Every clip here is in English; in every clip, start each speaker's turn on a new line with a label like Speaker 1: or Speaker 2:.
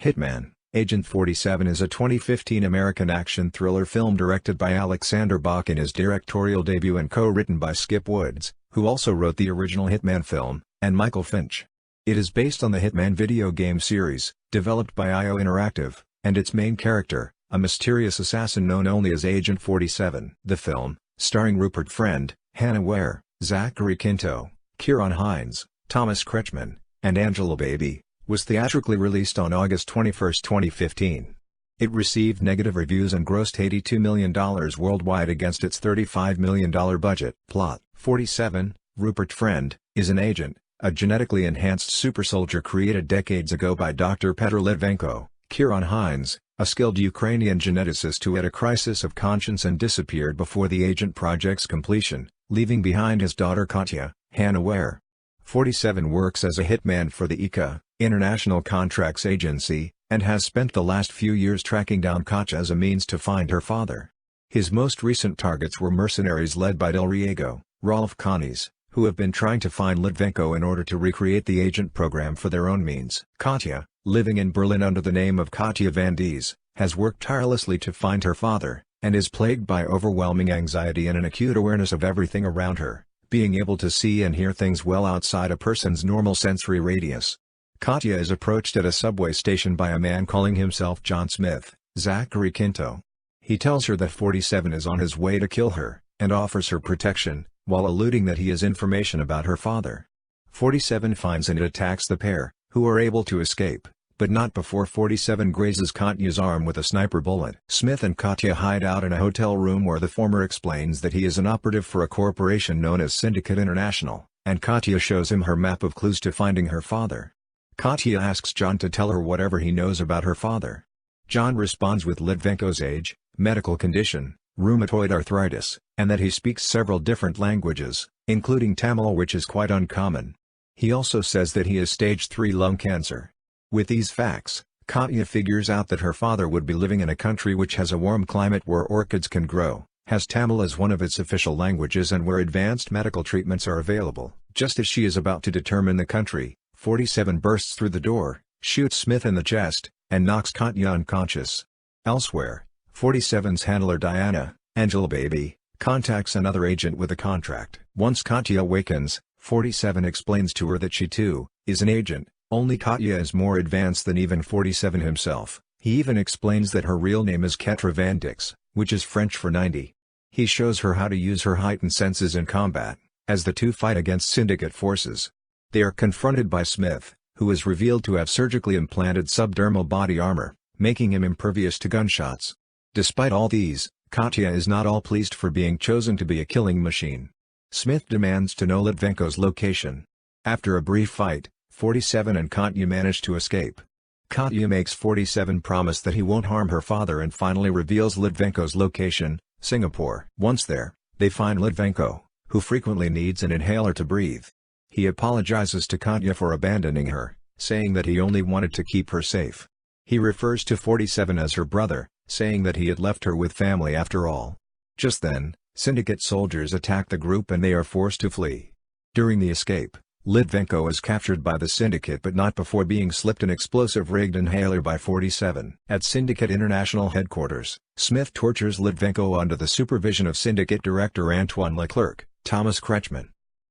Speaker 1: Hitman Agent 47 is a 2015 American action thriller film directed by Alexander Bach in his directorial debut and co-written by Skip Woods, who also wrote the original Hitman film, and Michael Finch. It is based on the Hitman video game series, developed by IO Interactive, and its main character, a mysterious assassin known only as Agent 47. The film, starring Rupert Friend, Hannah Ware, Zachary Quinto, Kieran Hines, Thomas Kretschmann, and Angela Baby, was theatrically released on August 21, 2015. It received negative reviews and grossed $82 million worldwide against its $35 million budget. Plot: 47, Rupert Friend, is an agent, a genetically enhanced supersoldier created decades ago by Dr. Petr Litvenko. Kieran Hines, a skilled Ukrainian geneticist who had a crisis of conscience and disappeared before the agent project's completion, leaving behind his daughter Katya. Hannah Ware. 47 works as a hitman for the ICA, International Contracts Agency, and has spent the last few years tracking down Katya as a means to find her father. His most recent targets were mercenaries led by Del Riego, Rolf Connies, who have been trying to find Litvenko in order to recreate the agent program for their own means. Katya, living in Berlin under the name of Katya Van Dies, has worked tirelessly to find her father, and is plagued by overwhelming anxiety and an acute awareness of everything around her, being able to see and hear things well outside a person's normal sensory radius. Katya is approached at a subway station by a man calling himself John Smith, Zachary Quinto. He tells her that 47 is on his way to kill her, and offers her protection, while alluding that he has information about her father. 47 finds and attacks the pair, who are able to escape, but not before 47 grazes Katya's arm with a sniper bullet. Smith and Katya hide out in a hotel room where the former explains that he is an operative for a corporation known as Syndicate International, and Katya shows him her map of clues to finding her father. Katya asks John to tell her whatever he knows about her father. John responds with Litvenko's age, medical condition, rheumatoid arthritis, and that he speaks several different languages, including Tamil, which is quite uncommon. He also says that he has stage 3 lung cancer. With these facts, Katya figures out that her father would be living in a country which has a warm climate where orchids can grow, has Tamil as one of its official languages, and where advanced medical treatments are available. Just as she is about to determine the country, 47 bursts through the door, shoots Smith in the chest, and knocks Katya unconscious. Elsewhere, 47's handler Diana, Angela Baby, contacts another agent with a contract. Once Katya awakens, 47 explains to her that she too is an agent, only Katya is more advanced than even 47 himself. He even explains that her real name is Ketra Van Dix, which is French for 90. He shows her how to use her heightened senses in combat, as the two fight against syndicate forces. They are confronted by Smith, who is revealed to have surgically implanted subdermal body armor, making him impervious to gunshots. Despite all these, Katya is not all pleased for being chosen to be a killing machine. Smith demands to know Litvenko's location. After a brief fight, 47 and Katya manage to escape. Katya makes 47 promise that he won't harm her father and finally reveals Litvenko's location, Singapore. Once there, they find Litvenko, who frequently needs an inhaler to breathe. He apologizes to Katya for abandoning her, saying that he only wanted to keep her safe. He refers to 47 as her brother, saying that he had left her with family after all. Just then, syndicate soldiers attack the group and they are forced to flee. During the escape, Litvenko is captured by the syndicate but not before being slipped an explosive-rigged inhaler by 47. At Syndicate International headquarters, Smith tortures Litvenko under the supervision of Syndicate Director Antoine Leclerc, Thomas Kretschmann.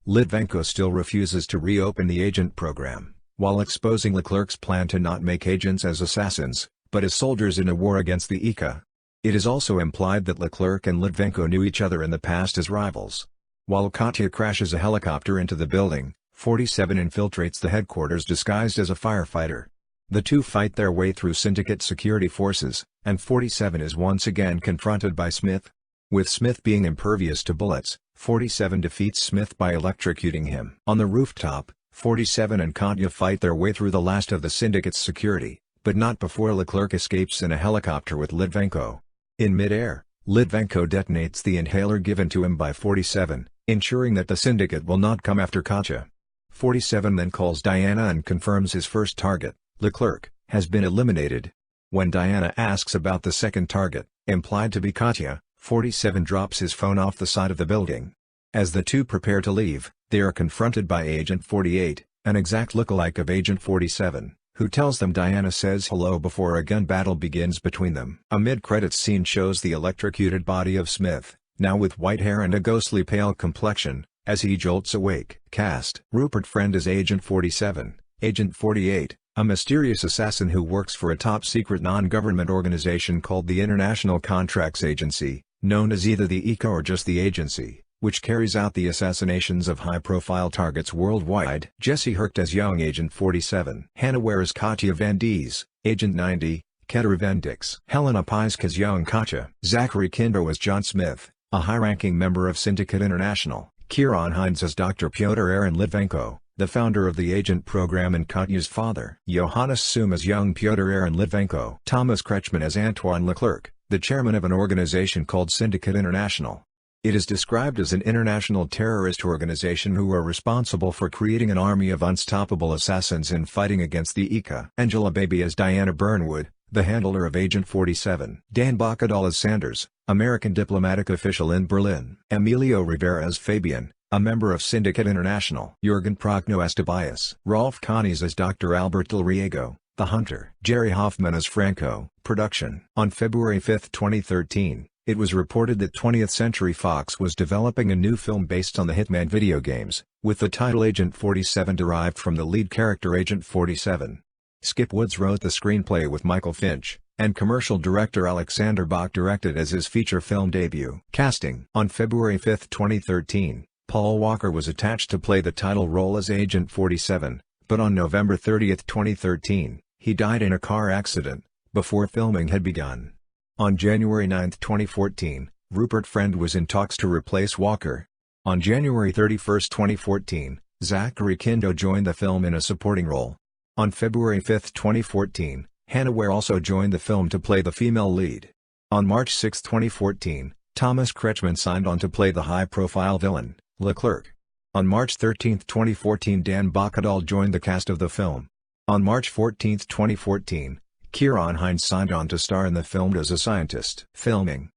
Speaker 1: Litvenko still refuses to reopen the agent program, while exposing Leclerc's plan to not make agents as assassins, but as soldiers in a war against the ICA. It is also implied that Leclerc and Litvenko knew each other in the past as rivals. While Katya crashes a helicopter into the building, 47 infiltrates the headquarters disguised as a firefighter. The two fight their way through syndicate security forces, and 47 is once again confronted by Smith. With Smith being impervious to bullets, 47 defeats Smith by electrocuting him. On the rooftop, 47 and Katya fight their way through the last of the syndicate's security, but not before Leclerc escapes in a helicopter with Litvenko. In mid-air, Litvenko detonates the inhaler given to him by 47, ensuring that the syndicate will not come after Katya. 47 then calls Diana and confirms his first target, Leclerc, has been eliminated. When Diana asks about the second target, implied to be Katya, 47 drops his phone off the side of the building. As the two prepare to leave, they are confronted by Agent 48, an exact lookalike of Agent 47. who tells them Diana says hello before a gun battle begins between them. A mid-credits scene shows the electrocuted body of Smith, now with white hair and a ghostly pale complexion, as he jolts awake. Cast: Rupert Friend as Agent 47, Agent 48, a mysterious assassin who works for a top-secret non-government organization called the International Contracts Agency, known as either the ICA or just the Agency, which carries out the assassinations of high-profile targets worldwide. Jesse Hurkt as young Agent 47. Hannah Ware as Katya Van Dies, Agent 90, Keter Vendix. Helena Piesk as young Katya. Zachary Kindo as John Smith, a high-ranking member of Syndicate International. Kieran Hines as Dr. Pyotr Aaron Litvenko, the founder of the Agent program and Katya's father. Johannes Sum as young Pyotr Aaron Litvenko. Thomas Kretschmann as Antoine Leclerc, the chairman of an organization called Syndicate International. It is described as an international terrorist organization who are responsible for creating an army of unstoppable assassins in fighting against the ICA. Angela Baby as Diana Burnwood, the handler of Agent 47. Dan Bacadal as Sanders, American diplomatic official in Berlin. Emilio Rivera as Fabian, a member of Syndicate International. Jürgen Prochnow as Tobias. Rolf Connies as Dr. Albert Del Riego, the hunter. Jerry Hoffman as Franco. Production. On February 5, 2013, it was reported that 20th Century Fox was developing a new film based on the Hitman video games, with the title Agent 47 derived from the lead character Agent 47. Skip Woods wrote the screenplay with Michael Finch, and commercial director Alexander Bach directed as his feature film debut. Casting. On February 5, 2013, Paul Walker was attached to play the title role as Agent 47, but on November 30, 2013, he died in a car accident, before filming had begun. On January 9, 2014, Rupert Friend was in talks to replace Walker. On January 31, 2014, Zachary Kindo joined the film in a supporting role. On February 5, 2014, Hannah Ware also joined the film to play the female lead. On March 6, 2014, Thomas Kretschmann signed on to play the high-profile villain, Leclerc. On March 13, 2014, Dan Bacadal joined the cast of the film. On March 14, 2014, Kieran Hines signed on to star in the film as a scientist. Filming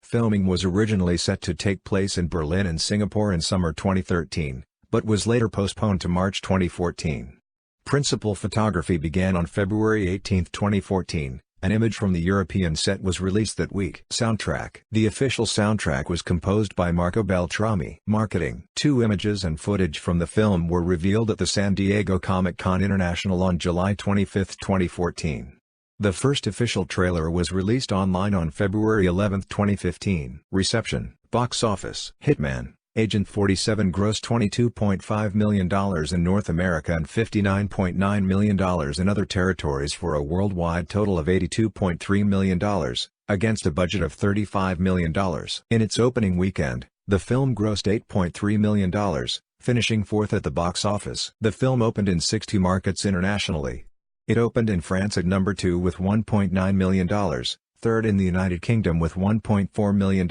Speaker 1: was originally set to take place in Berlin and Singapore in summer 2013, but was later postponed to March 2014. Principal photography began on February 18, 2014. An image from the European set was released that week. Soundtrack. The official soundtrack was composed by Marco Beltrami. Marketing. 2 images and footage from the film were revealed at the San Diego Comic-Con International on July 25, 2014. The first official trailer was released online on February 11, 2015. Reception. Box office. Hitman Agent 47 grossed $22.5 million in North America and $59.9 million in other territories for a worldwide total of $82.3 million, against a budget of $35 million. In its opening weekend, the film grossed $8.3 million, finishing 4th at the box office. The film opened in 60 markets internationally. It opened in France at number 2 with $1.9 million, 3rd in the United Kingdom with $1.4 million,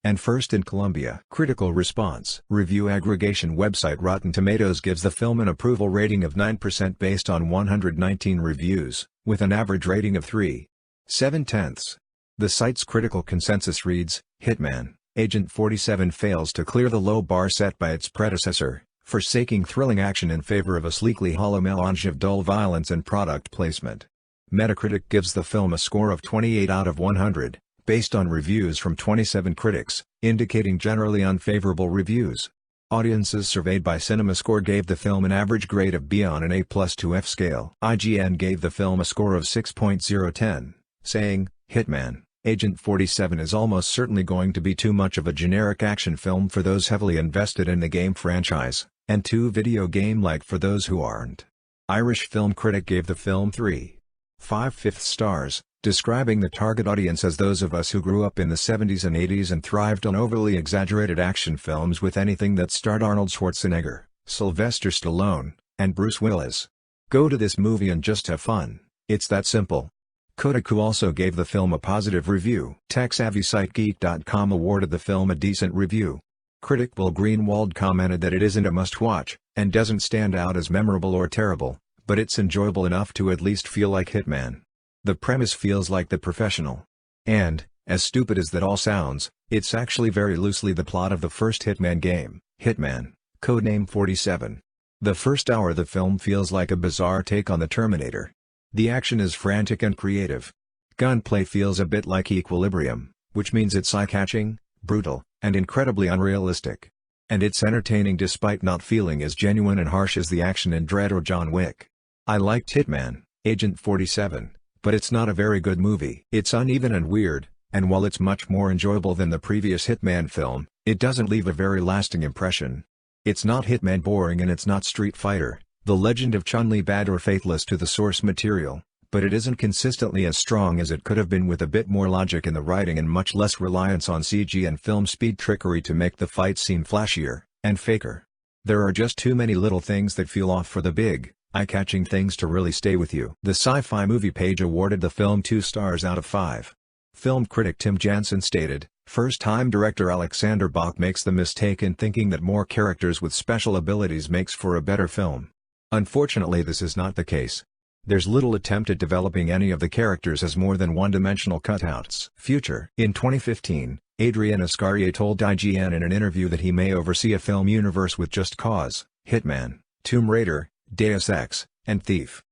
Speaker 1: and 1st in Colombia. Critical response. Review aggregation website Rotten Tomatoes gives the film an approval rating of 9% based on 119 reviews, with an average rating of 3.7. The site's critical consensus reads, Hitman Agent 47 fails to clear the low bar set by its predecessor, forsaking thrilling action in favor of a sleekly hollow melange of dull violence and product placement. Metacritic gives the film a score of 28 out of 100, based on reviews from 27 critics, indicating generally unfavorable reviews. Audiences surveyed by CinemaScore gave the film an average grade of B on an A+ to F scale. IGN gave the film a score of 6.010, saying, Hitman Agent 47 is almost certainly going to be too much of a generic action film for those heavily invested in the game franchise, and too video game-like for those who aren't. Irish film critic gave the film 3.5 stars, describing the target audience as those of us who grew up in the 70s and 80s and thrived on overly exaggerated action films with anything that starred Arnold Schwarzenegger, Sylvester Stallone, and Bruce Willis. Go to this movie and just have fun, it's that simple. Kotaku also gave the film a positive review. Tech-savvy site Geek.com awarded the film a decent review. Critic Will Greenwald commented that it isn't a must-watch, and doesn't stand out as memorable or terrible, but it's enjoyable enough to at least feel like Hitman. The premise feels like The Professional. And, as stupid as that all sounds, it's actually very loosely the plot of the first Hitman game, Hitman, codename 47. The first hour of the film feels like a bizarre take on the Terminator. The action is frantic and creative. Gunplay feels a bit like Equilibrium, which means it's eye-catching, brutal, and incredibly unrealistic. And it's entertaining despite not feeling as genuine and harsh as the action in Dredd or John Wick. I liked Hitman, Agent 47, but it's not a very good movie. It's uneven and weird, and while it's much more enjoyable than the previous Hitman film, it doesn't leave a very lasting impression. It's not Hitman boring and it's not Street Fighter, The Legend of Chun-Li bad or faithless to the source material, but it isn't consistently as strong as it could have been with a bit more logic in the writing and much less reliance on CG and film speed trickery to make the fight seem flashier and faker. There are just too many little things that feel off for the big, eye-catching things to really stay with you. The Sci-Fi Movie page awarded the film 2 stars out of 5. Film critic Tim Jansen stated, "First-time director Alexander Bach makes the mistake in thinking that more characters with special abilities makes for a better film. Unfortunately, this is not the case. There's little attempt at developing any of the characters as more than one-dimensional cutouts." Future. In 2015, Adrian Ascaria told IGN in an interview that he may oversee a film universe with Just Cause, Hitman, Tomb Raider, Deus Ex, and Thief.